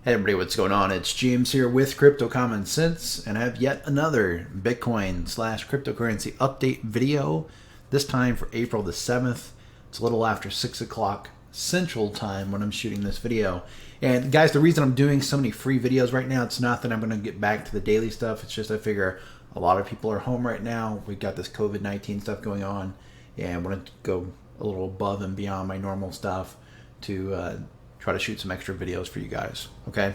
Hey everybody, what's going on? It's James here with Crypto Common Sense, and I have yet another Bitcoin slash cryptocurrency update video, this time for April the 7th. It's a little after 6 o'clock Central Time when I'm shooting this video. And guys, the reason I'm doing so many free videos right now, it's not that I'm going to get back to the daily stuff. It's just I figure a lot of people are home right now. We've got this COVID-19 stuff going on, and I want to go a little above and beyond my normal stuff to try to shoot some extra videos for you guys, okay?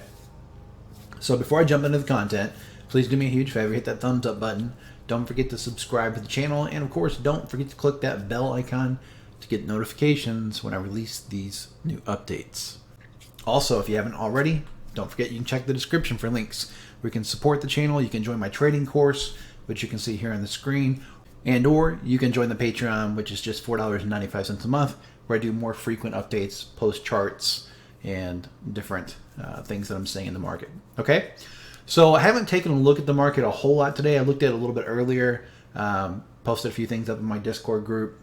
So before I jump into the content, please do me a huge favor, hit that thumbs up button. Don't forget to subscribe to the channel, and of course, don't forget to click that bell icon to get notifications when I release these new updates. Also, if you haven't already, don't forget you can check the description for links where you can support the channel. You can join my trading course, which you can see here on the screen, and or you can join the Patron, which is just $4.95 a month, where I do more frequent updates, post charts, and different things that I'm seeing in the market. Okay, so I haven't taken a look at the market a whole lot today. I looked at it a little bit earlier, posted a few things up in my Discord group,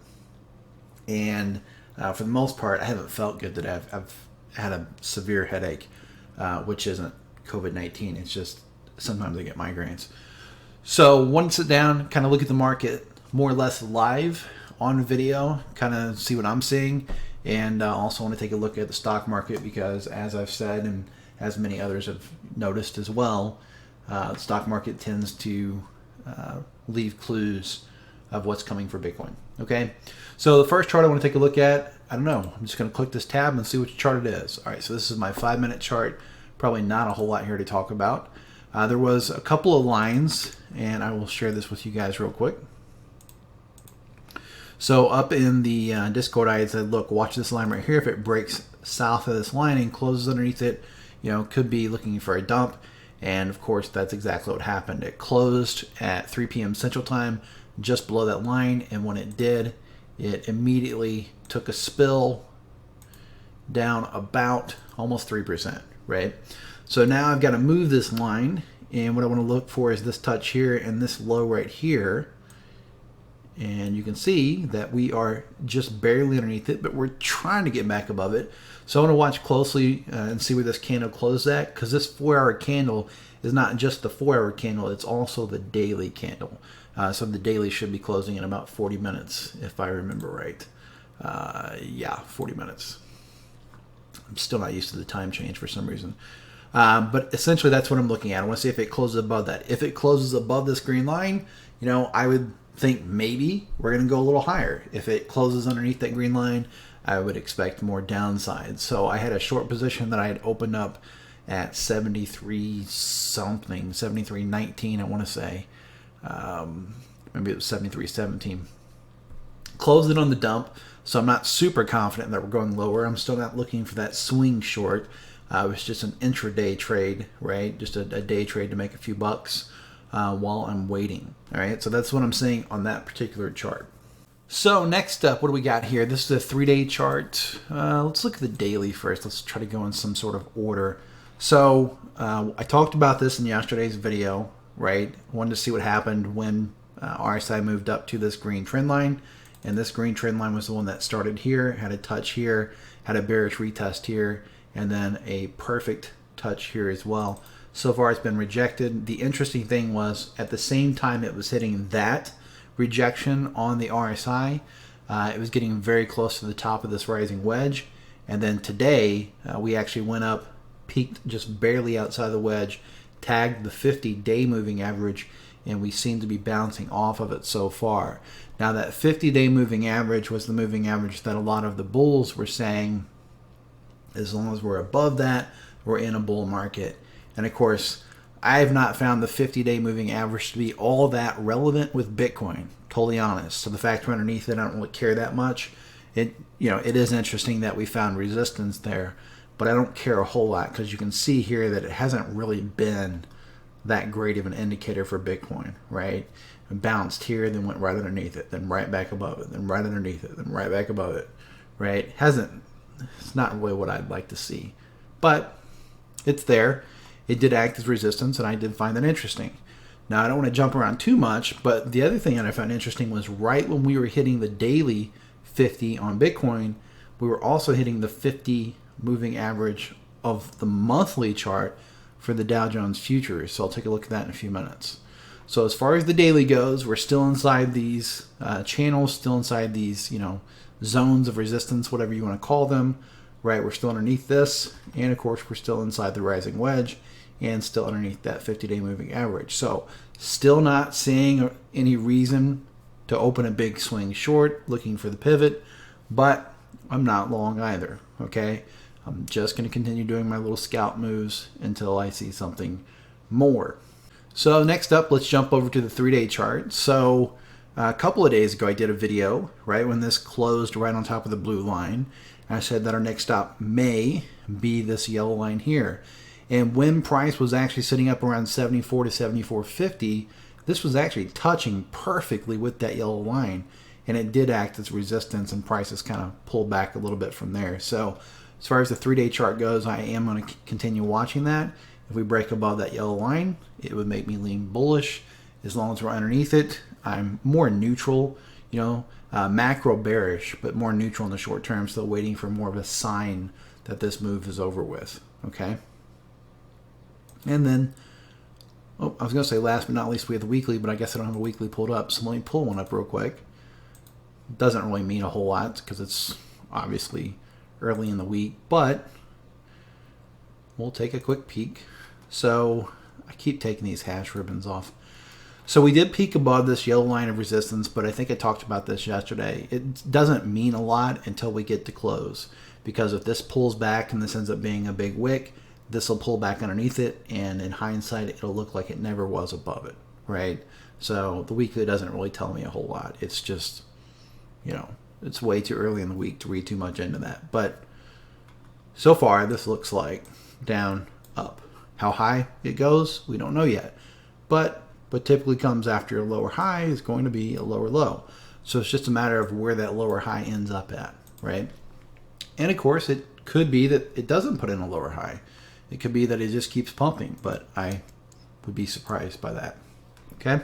and for the most part, I haven't felt good today. I've had a severe headache, which isn't COVID-19. It's just sometimes I get migraines. So wanted to sit down, kind of look at the market more or less live on video, kind of see what I'm seeing. And also want to take a look at the stock market because, as I've said, and as many others have noticed as well, the stock market tends to leave clues of what's coming for Bitcoin. Okay, so the first chart I want to take a look at, I don't know, I'm just going to click this tab and see which chart it is. All right, so this is my 5-minute chart. Probably not a whole lot here to talk about. There was a couple of lines, and I will share this with you guys real quick. So up in the Discord, I had said, look, watch this line right here. If it breaks south of this line and closes underneath it, you know, could be looking for a dump. And of course, that's exactly what happened. It closed at 3 p.m. Central Time, just below that line. And when it did, it immediately took a spill down about almost 3%, right? So now I've got to move this line. And what I want to look for is this touch here and this low right here. And you can see that we are just barely underneath it, but we're trying to get back above it. So I want to watch closely and see where this candle closes at, because this 4-hour candle is not just the 4-hour candle, it's also the daily candle. So the daily should be closing in about 40 minutes, if I remember right. Yeah, 40 minutes. I'm still not used to the time change for some reason. But essentially that's what I'm looking at. I want to see if it closes above that. If it closes above this green line, you know, I would think maybe we're going to go a little higher. If it closes underneath that green line, I would expect more downside. So I had a short position that I had opened up at 73 something, 73.19 I want to say. Maybe it was 73.17. Closed it on the dump, so I'm not super confident that we're going lower. I'm still not looking for that swing short. It was just an intraday trade, right? Just a day trade to make a few bucks while I'm waiting. All right, so that's what I'm seeing on that particular chart. So next up, what do we got here? This is a 3-day chart. Let's look at the daily first. Let's try to go in some sort of order. So I talked about this in yesterday's video, right? I wanted to see what happened when RSI moved up to this green trend line. And this green trend line was the one that started here, had a touch here, had a bearish retest here, and then a perfect touch here as well. So far it's been rejected. The interesting thing was at the same time it was hitting that rejection on the RSI, it was getting very close to the top of this rising wedge. And then today we actually went up, peaked just barely outside the wedge, tagged the 50-day moving average, and we seem to be bouncing off of it so far. Now that 50-day moving average was the moving average that a lot of the bulls were saying, as long as we're above that, we're in a bull market. And of course, I have not found the 50-day moving average to be all that relevant with Bitcoin, totally honest. So the fact we're underneath it, I don't really care that much. It is interesting that we found resistance there, but I don't care a whole lot because you can see here that it hasn't really been that great of an indicator for Bitcoin, right? It bounced here, then went right underneath it, then right back above it, then right underneath it, then right back above it, right? It's not really what I'd like to see, but it's there. It did act as resistance, and I did find that interesting. Now, I don't want to jump around too much, but the other thing that I found interesting was right when we were hitting the daily 50 on Bitcoin, we were also hitting the 50 moving average of the monthly chart for the Dow Jones futures. So I'll take a look at that in a few minutes. So as far as the daily goes, we're still inside these channels, still inside these, zones of resistance, whatever you want to call them, right? We're still underneath this, and of course we're still inside the rising wedge and still underneath that 50-day moving average. So still not seeing any reason to open a big swing short, looking for the pivot, but I'm not long either, okay? I'm just going to continue doing my little scout moves until I see something more. So next up, let's jump over to the 3-day chart. So a couple of days ago, I did a video, right, when this closed right on top of the blue line. I said that our next stop may be this yellow line here. And when price was actually sitting up around 74 to 74.50, this was actually touching perfectly with that yellow line. And it did act as resistance, and prices kind of pulled back a little bit from there. So as far as the 3-day chart goes, I am going to continue watching that. If we break above that yellow line, it would make me lean bullish. As long as we're underneath it, I'm more neutral, macro bearish, but more neutral in the short term, still waiting for more of a sign that this move is over with, okay? And then, I was going to say last but not least, we have the weekly, but I guess I don't have a weekly pulled up, so let me pull one up real quick. Doesn't really mean a whole lot because it's obviously early in the week, but we'll take a quick peek. So I keep taking these hash ribbons off. So we did peak above this yellow line of resistance, but I think I talked about this yesterday. It doesn't mean a lot until we get to close, because if this pulls back and this ends up being a big wick, this will pull back underneath it, and in hindsight, it'll look like it never was above it, right? So the weekly doesn't really tell me a whole lot. It's just, it's way too early in the week to read too much into that. But so far, this looks like down, up. How high it goes, we don't know yet. But what typically comes after a lower high is going to be a lower low. So it's just a matter of where that lower high ends up at, right? And of course, it could be that it doesn't put in a lower high. It could be that it just keeps pumping, but I would be surprised by that, okay?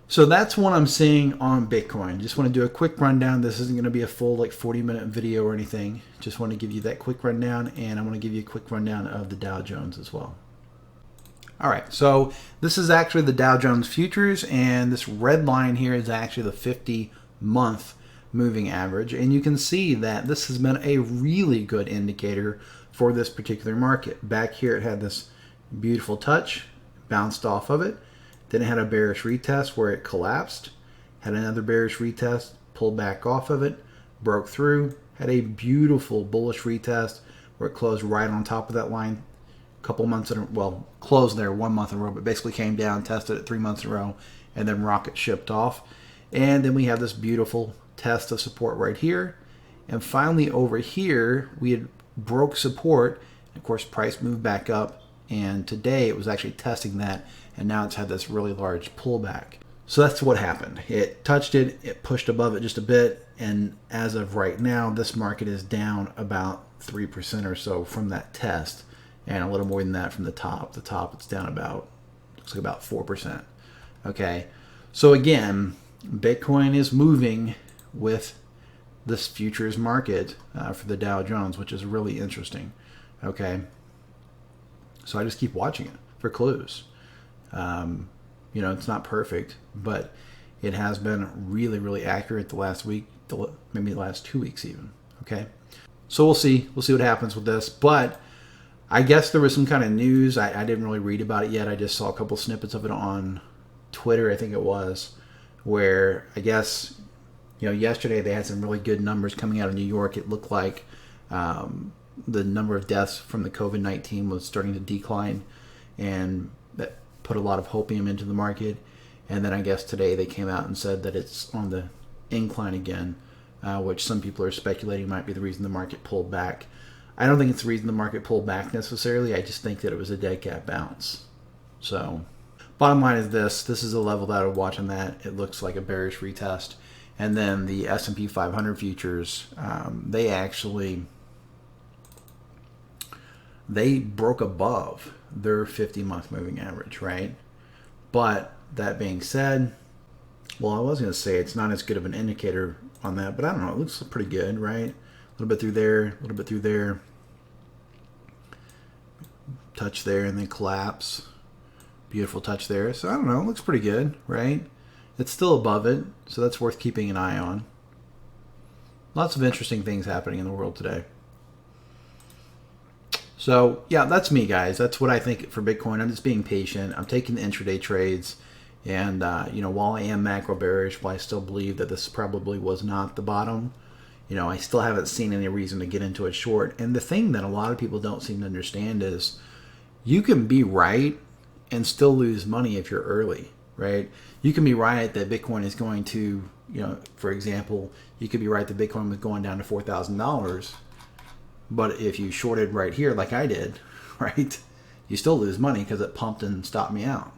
So that's what I'm seeing on Bitcoin. Just want to do a quick rundown. This isn't going to be a full 40-minute video or anything. Just want to give you that quick rundown, and I want to give you a quick rundown of the Dow Jones as well. All right, so this is actually the Dow Jones futures, and this red line here is actually the 50-month moving average. And you can see that this has been a really good indicator for this particular market. Back here it had this beautiful touch, bounced off of it. Then it had a bearish retest where it collapsed, had another bearish retest, pulled back off of it, broke through, had a beautiful bullish retest where it closed right on top of that line a couple months in a well, closed there 1 month in a row, but basically came down, tested it 3 months in a row, and then rocket shipped off. And then we have this beautiful test of support right here. And finally over here, we had broke support. Of course, price moved back up, and today it was actually testing that, and now it's had this really large pullback. So that's what happened. It touched it, it pushed above it just a bit, and as of right now, this market is down about 3% or so from that test, and a little more than that from the top. The top, it's down about, looks like about 4%. Okay, so again, Bitcoin is moving with this futures market for the Dow Jones, which is really interesting. Okay, so I just keep watching it for clues. It's not perfect, but it has been really, really accurate the last week, maybe the last 2 weeks even. Okay, so we'll see what happens with this. But I guess there was some kind of news. I didn't really read about it yet. I just saw a couple snippets of it on Twitter, I think it was, where I guess yesterday they had some really good numbers coming out of New York. It looked like the number of deaths from the COVID-19 was starting to decline, and that put a lot of hopium into the market. And then I guess today they came out and said that it's on the incline again, which some people are speculating might be the reason the market pulled back. I don't think it's the reason the market pulled back necessarily. I just think that it was a dead cat bounce. So bottom line is this is a level that I would watch on that. It looks like a bearish retest. And then the S&P 500 futures, they broke above their 50-month moving average, right? But that being said, well, I was going to say it's not as good of an indicator on that, but I don't know. It looks pretty good, right? A little bit through there, a little bit through there. touch there and then collapse. Beautiful touch there. So I don't know, looks pretty good, right? It's still above it, so that's worth keeping an eye on. Lots of interesting things happening in the world today. So yeah, that's me, guys. That's what I think for Bitcoin. I'm just being patient. I'm taking the intraday trades. And, while I am macro bearish, while I still believe that this probably was not the bottom, I still haven't seen any reason to get into it short. And the thing that a lot of people don't seem to understand is you can be right and still lose money if you're early, right? You can be right that Bitcoin is going to, for example, you could be right that Bitcoin was going down to $4,000. But if you shorted right here like I did, right, you still lose money because it pumped and stopped me out,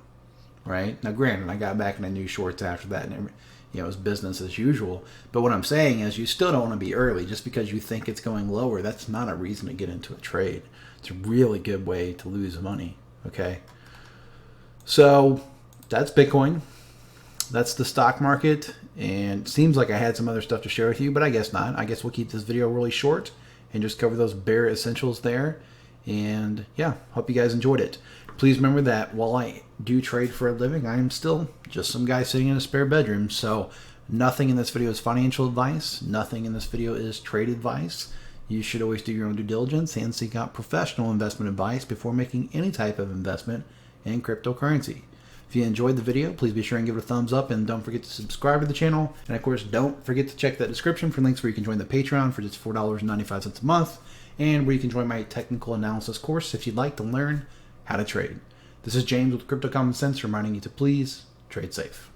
right? Now, granted, I got back in a new shorts after that, and it was business as usual. But what I'm saying is you still don't want to be early. Just because you think it's going lower, that's not a reason to get into a trade. It's a really good way to lose money, okay? So that's Bitcoin. That's the stock market. And it seems like I had some other stuff to share with you, but I guess not. I guess we'll keep this video really short and just cover those bare essentials there. And yeah, hope you guys enjoyed it. Please remember that while I do trade for a living, I am still just some guy sitting in a spare bedroom. So nothing in this video is financial advice. Nothing in this video is trade advice. You should always do your own due diligence and seek out professional investment advice before making any type of investment in cryptocurrency. If you enjoyed the video, please be sure and give it a thumbs up, and don't forget to subscribe to the channel. And of course, don't forget to check that description for links where you can join the Patreon for just $4.95 a month, and where you can join my technical analysis course if you'd like to learn how to trade. This is James with Crypto Common Sense reminding you to please trade safe.